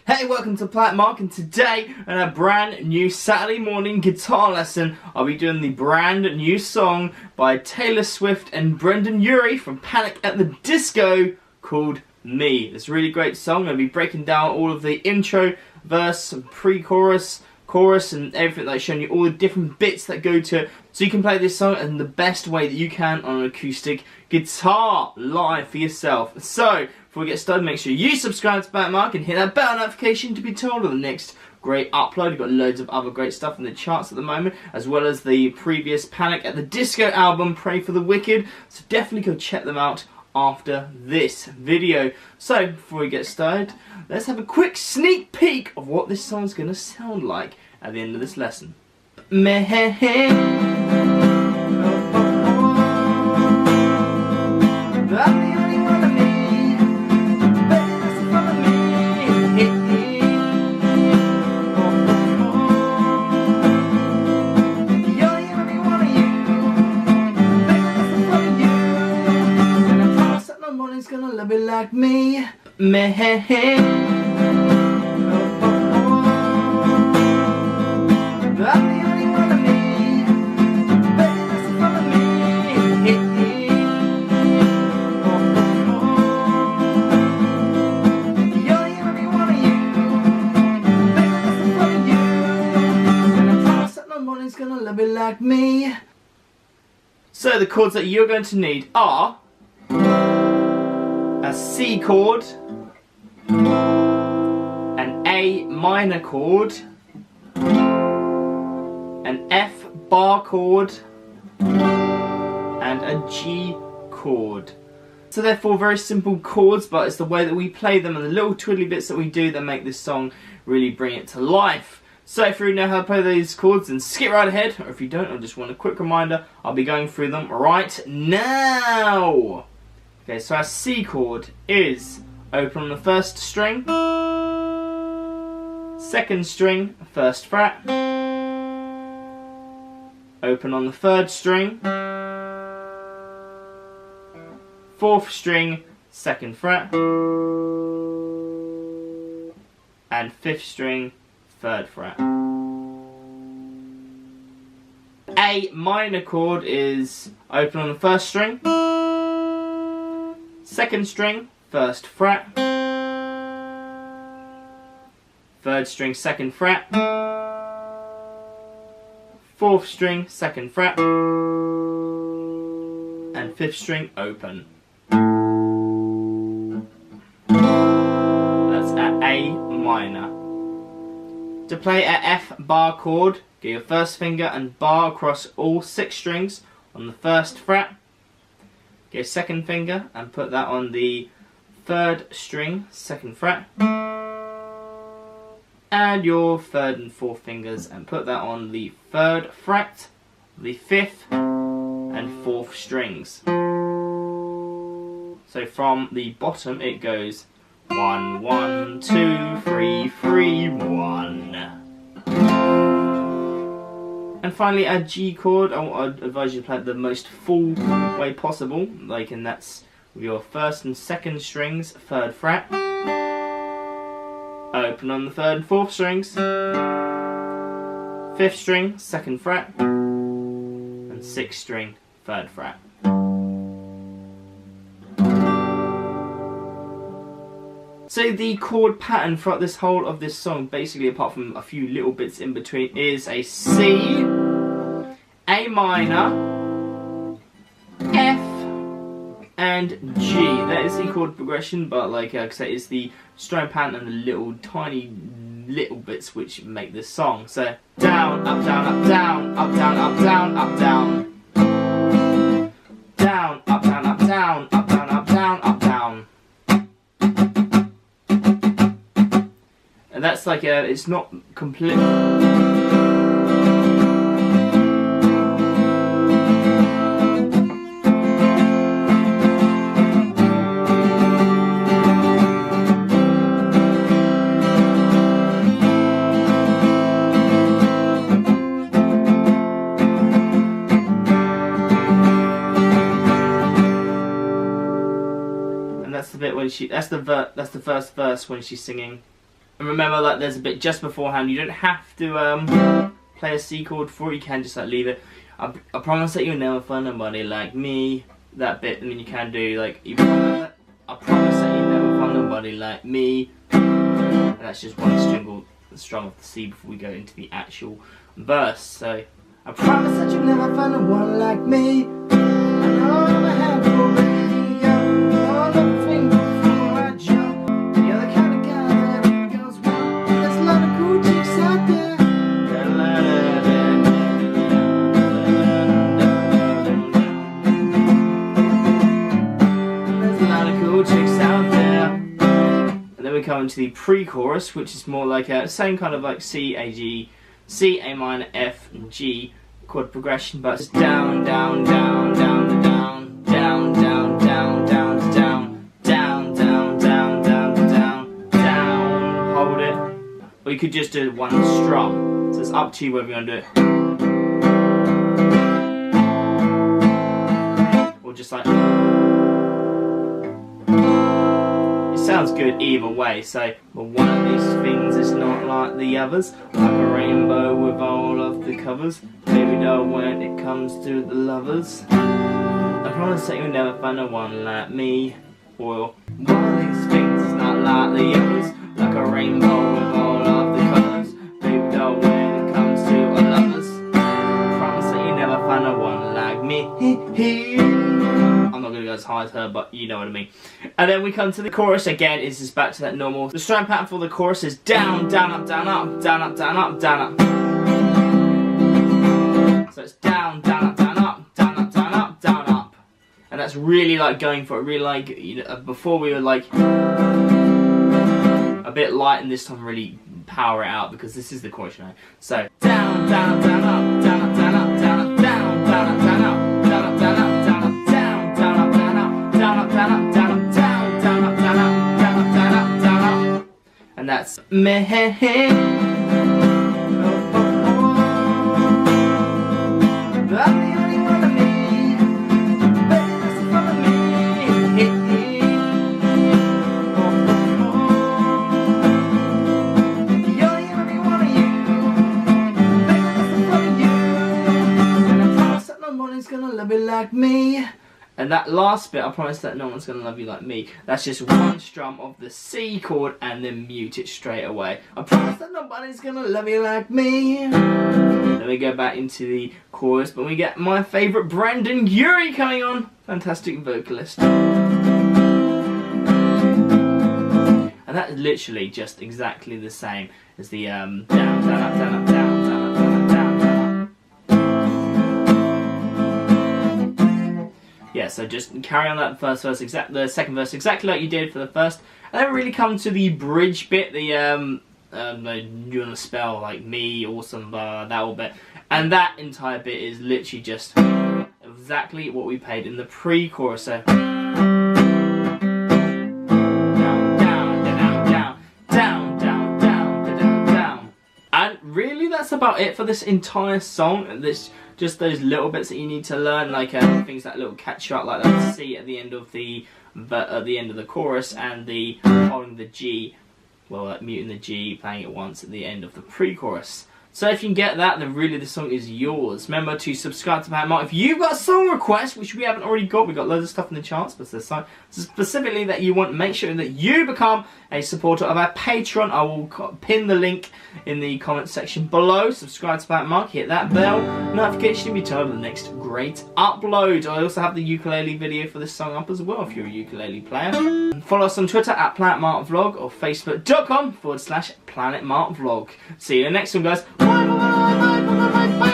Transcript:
Hey, welcome to Planet Mark, and today in a brand new Saturday morning guitar lesson I'll be doing the brand new song by Taylor Swift and Brendon Urie from Panic at the Disco called Me. It's a really great song. I'm going to be breaking down all of the intro, verse, pre-chorus, chorus and everything, like showing you all the different bits that go to it, so you can play this song in the best way that you can on an acoustic guitar live for yourself. So before we get started, make sure you subscribe to Planet Mark and hit that bell notification to be told of the next great upload. We've got loads of other great stuff in the charts at the moment, as well as the previous Panic at the Disco album, Pray for the Wicked, so definitely go check them out after this video. So before we get started, let's have a quick sneak peek of what this song's going to sound like at the end of this lesson. Nobody's gonna love you like me. Nobody's gonna love you like me. So the chords that you're going to need are a C chord, an A minor chord, an F bar chord, and a G chord. So they're four very simple chords, but it's the way that we play them and the little twiddly bits that we do that make this song really bring it to life. So if you know how to play these chords, then skip right ahead, or if you don't, or just want a quick reminder, I'll be going through them right now. Okay, so our C chord is open on the first string, second string, first fret, open on the third string, fourth string, second fret, and fifth string, third fret. A minor chord is open on the first string, second string, first fret, third string, second fret, fourth string, second fret, and fifth string, open. That's at A minor. To play a F bar chord, get your first finger and bar across all 6 strings on the first fret. Get your second finger and put that on the third string, second fret. And your third and fourth fingers and put that on the third fret, the fifth and fourth strings. So from the bottom it goes 1, 1, 2, 3, 3, 1. And finally a G chord, I'd advise you to play it the most full way possible, like, and that's with your first and second strings, third fret, open on the third and fourth strings, fifth string, second fret, and sixth string, third fret. So the chord pattern throughout this whole of this song, basically apart from a few little bits in between, is a C, A minor, F, and G. That is the chord progression, but like I say, it's the strum pattern and the little tiny little bits which make this song. So down, up, down, up, down, up, down, up, down, up, down, down, up, down, up, down, up, down, up, down, up, down. And that's like it's not complete. And that's the bit when that's the first verse when she's singing And remember, like, there's a bit just beforehand. You don't have to play a C chord before. You can just like leave it. I promise that you'll never find nobody like me. That bit, I mean, you can do like. I promise that you'll never find nobody like me. And that's just one strum of the C before we go into the actual verse. So I promise that you'll never find no one like me. I know I have no radio, all the things before I jump. You're the kind of guy that goes wrong. There's a lot of cool chicks out there. There's a lot of cool chicks out there. And then we come into the pre-chorus, which is more like a same kind of like C, A, G, C, A minor, F, and G chord progression, but it's down, down, down, down, down, down, down, down, down, down, down, down, down, down, down, down, hold it. Or you could just do one strum. So it's up to you whether you want to do it. Or just like. Sounds good either way, so but one of these things is not like the others, like a rainbow with all of the covers. Baby doll, when it comes to the lovers, I promise that you'll never find no one like me. Or one of these things is not like the others, like a rainbow with all of the colours. Baby doll, when it comes to the lovers, I promise that you'll never find no one like me. I'm not going to go as high as her, but you know what I mean. And then we come to the chorus again. It's just back to that normal. The strum pattern for the chorus is down, down, up, down, up, down, up, down, up, down, up. So it's down, down, up, down, up, down, up, down, up, down, up. And that's really like going for it. Really like, you know, before we were like a bit light, and this time really power it out because this is the chorus, you know. So down, down, down, up, down, up, down, up, down, up, down, down, up, down, up. And that's me. Gonna love you like me. And that last bit, I promise that no one's gonna love you like me. That's just one strum of the C chord and then mute it straight away. I promise that nobody's gonna love you like me. Then we go back into the chorus, but we get my favourite Brendon Urie coming on. Fantastic vocalist. And that is literally just exactly the same as the down, down, up, down, up, down, down, up, down, up, down, down, up. Yeah, so just carry on that first verse, the second verse exactly like you did for the first, and then we really come to the bridge bit, the you wanna spell like me, awesome, that whole bit, and that entire bit is literally just exactly what we played in the pre-chorus. So down, down, down, down, down, down, down, down, down, and really that's about it for this entire song. And this. Just those little bits that you need to learn, like things that little catch you up, like that C at the end of the chorus, and the holding the G, well, like muting the G, playing it once at the end of the pre-chorus. So if you can get that, then really the song is yours. Remember to subscribe to Planet Mark. If you've got a song request, which we haven't already got, we've got loads of stuff in the charts, but there's some specifically that you want, make sure that you become a supporter of our Patreon. I will pin the link in the comment section below. Subscribe to Planet Mark, hit that bell notification to be told of the next great upload. I also have the ukulele video for this song up as well if you're a ukulele player. Follow us on Twitter at PlanetMarkVlog or Facebook.com/PlanetMarkVlog. See you in the next one, guys. Bye, bye, bye, bye, bye, bye, bye.